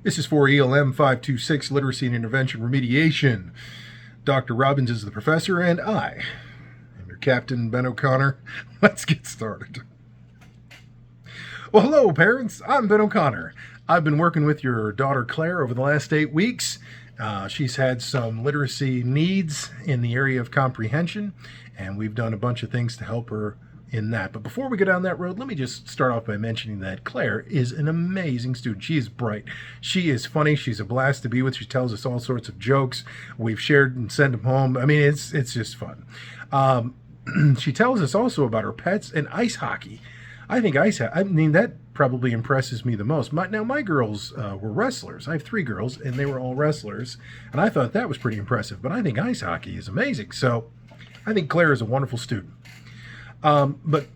This is for ELM 526 Literacy and Intervention Remediation. Dr. Robbins is the professor, and I am your Captain Ben O'Connor. Let's get started. Well, hello, parents. I'm Ben O'Connor. I've been working with your daughter Claire over the last 8 weeks. She's had some literacy needs in the area of comprehension, and we've done a bunch of things to help her in that. But before we go down that road, let me just start off by mentioning that Claire is an amazing student. She is bright. She is funny. She's a blast to be with. She tells us all sorts of jokes. We've shared and sent them home. I mean, it's just fun. She tells us also about her pets and ice hockey. I think that probably impresses me the most. My girls were wrestlers. I have 3 girls, and they were all wrestlers, and I thought that was pretty impressive. But I think ice hockey is amazing. So I think Claire is a wonderful student. But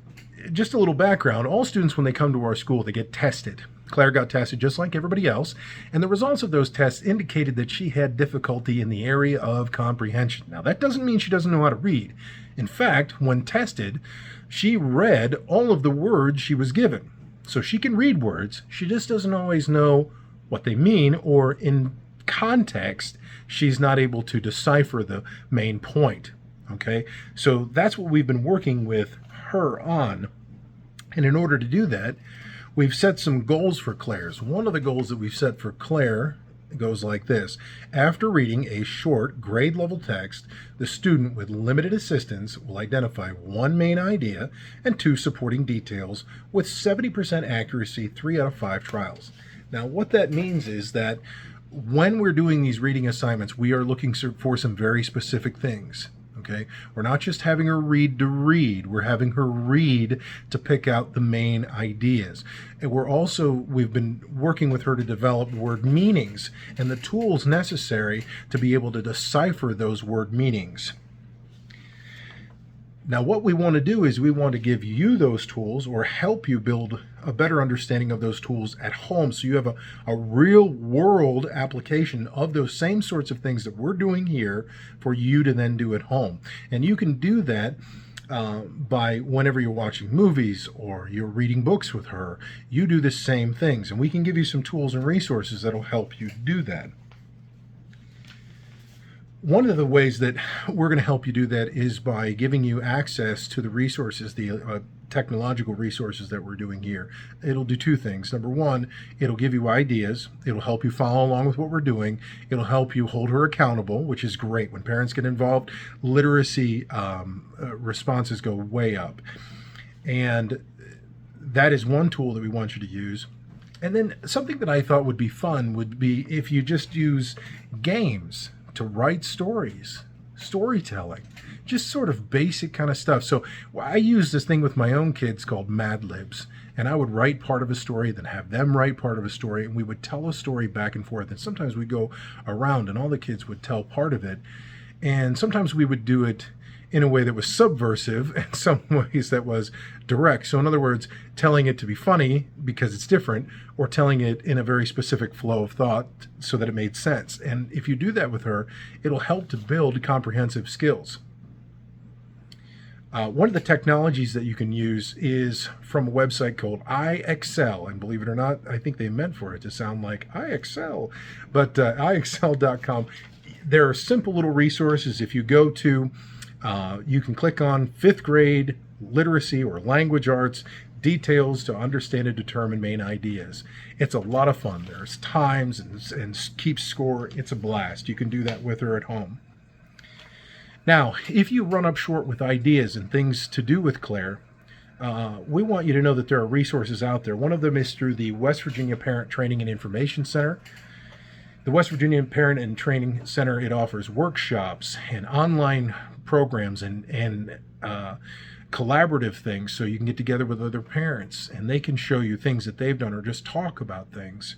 just a little background, all students, when they come to our school, they get tested. Claire got tested just like everybody else, and the results of those tests indicated that she had difficulty in the area of comprehension. Now, that doesn't mean she doesn't know how to read. In fact, when tested, she read all of the words she was given. So she can read words, she just doesn't always know what they mean, or in context, she's not able to decipher the main point. Okay, so that's what we've been working with her on. And in order to do that, we've set some goals for Claire's. One of the goals that we've set for Claire goes like this. After reading a short grade level text, the student with limited assistance will identify 1 main idea and 2 supporting details with 70% accuracy 3 out of 5 trials. Now, what that means is that when we're doing these reading assignments, we are looking for some very specific things. Okay, we're not just having her read to read, we're having her read to pick out the main ideas. And we've been working with her to develop word meanings and the tools necessary to be able to decipher those word meanings. Now, what we want to do is we want to give you those tools or help you build a better understanding of those tools at home, so you have a real world application of those same sorts of things that we're doing here for you to then do at home. And you can do that by whenever you're watching movies or you're reading books with her, you do the same things. And we can give you some tools and resources that'll help you do that. One of the ways that we're going to help you do that is by giving you access to the resources, the technological resources that we're doing here. It'll do 2 things. Number 1, it'll give you ideas. It'll help you follow along with what we're doing. It'll help you hold her accountable, which is great. When parents get involved, literacy responses go way up. And that is one tool that we want you to use. And then something that I thought would be fun would be if you just use games to write storytelling, just sort of basic kind of stuff. So I use this thing with my own kids called Mad Libs, and I would write part of a story, then have them write part of a story, and we would tell a story back and forth. And sometimes we'd go around and all the kids would tell part of it. And sometimes we would do it in a way that was subversive, and some ways that was direct. So in other words, telling it to be funny because it's different, or telling it in a very specific flow of thought so that it made sense. And if you do that with her, it'll help to build comprehensive skills. One of the technologies that you can use is from a website called iExcel, and believe it or not, I think they meant for it to sound like iExcel, but iExcel.com. There are simple little resources. If you go to you can click on 5th grade literacy or language arts details to understand and determine main ideas. It's a lot of fun. There's times and keep score. It's a blast. You can do that with her at home. Now, if you run up short with ideas and things to do with Claire, we want you to know that there are resources out there. One of them is through the West Virginia Parent Training and Information Center. The West Virginia Parent and Training Center, it offers workshops and online programs and collaborative things, so you can get together with other parents and they can show you things that they've done or just talk about things.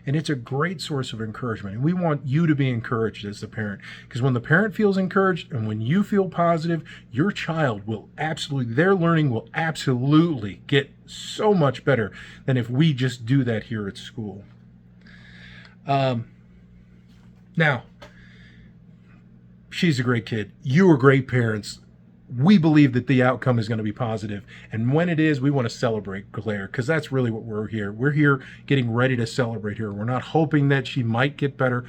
And it's a great source of encouragement. And we want you to be encouraged as the parent, because when the parent feels encouraged and when you feel positive, your child will their learning will absolutely get so much better than if we just do that here at school. Now, she's a great kid. You are great parents. we believe that the outcome is going to be positive. And when it is, we want to celebrate Claire, because that's really what we're here. We're here getting ready to celebrate her. We're not hoping that she might get better.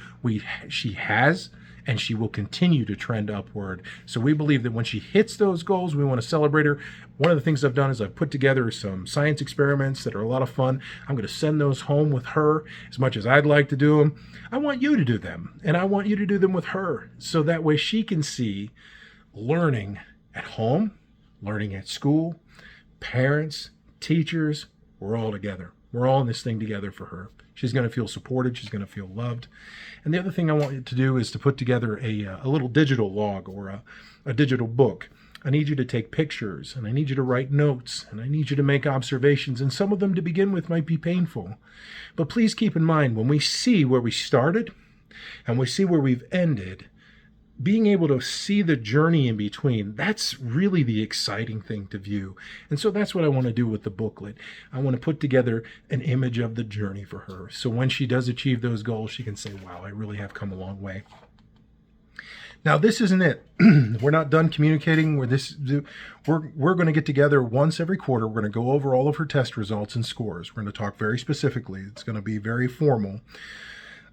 She has, and she will continue to trend upward. So we believe that when she hits those goals, we want to celebrate her. One of the things I've done is I've put together some science experiments that are a lot of fun. I'm going to send those home with her. As much as I'd like to do them, I want you to do them, and I want you to do them with her, so that way she can see learning at home, learning at school, parents, teachers, we're all together. We're all in this thing together for her. She's going to feel supported. She's going to feel loved. And the other thing I want you to do is to put together a little digital log, or a digital book. I need you to take pictures, and I need you to write notes, and I need you to make observations. And some of them to begin with might be painful. But please keep in mind, when we see where we started and we see where we've ended, being able to see the journey in between, that's really the exciting thing to view. And so that's what I want to do with the booklet. I want to put together an image of the journey for her. So when she does achieve those goals, she can say, wow, I really have come a long way. Now, this isn't it. We're not done communicating. We're going to get together once every quarter. We're going to go over all of her test results and scores. We're going to talk very specifically. It's going to be very formal.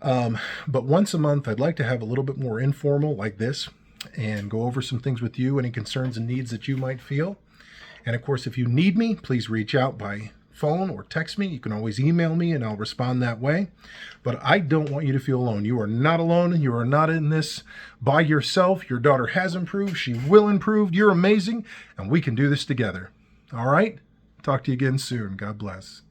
But once a month, I'd like to have a little bit more informal like this and go over some things with you, any concerns and needs that you might feel. And of course, if you need me, please reach out by phone or text me. You can always email me and I'll respond that way. But I don't want you to feel alone. You are not alone. You are not in this by yourself. Your daughter has improved. She will improve. You're amazing. And we can do this together. All right? Talk to you again soon. God bless.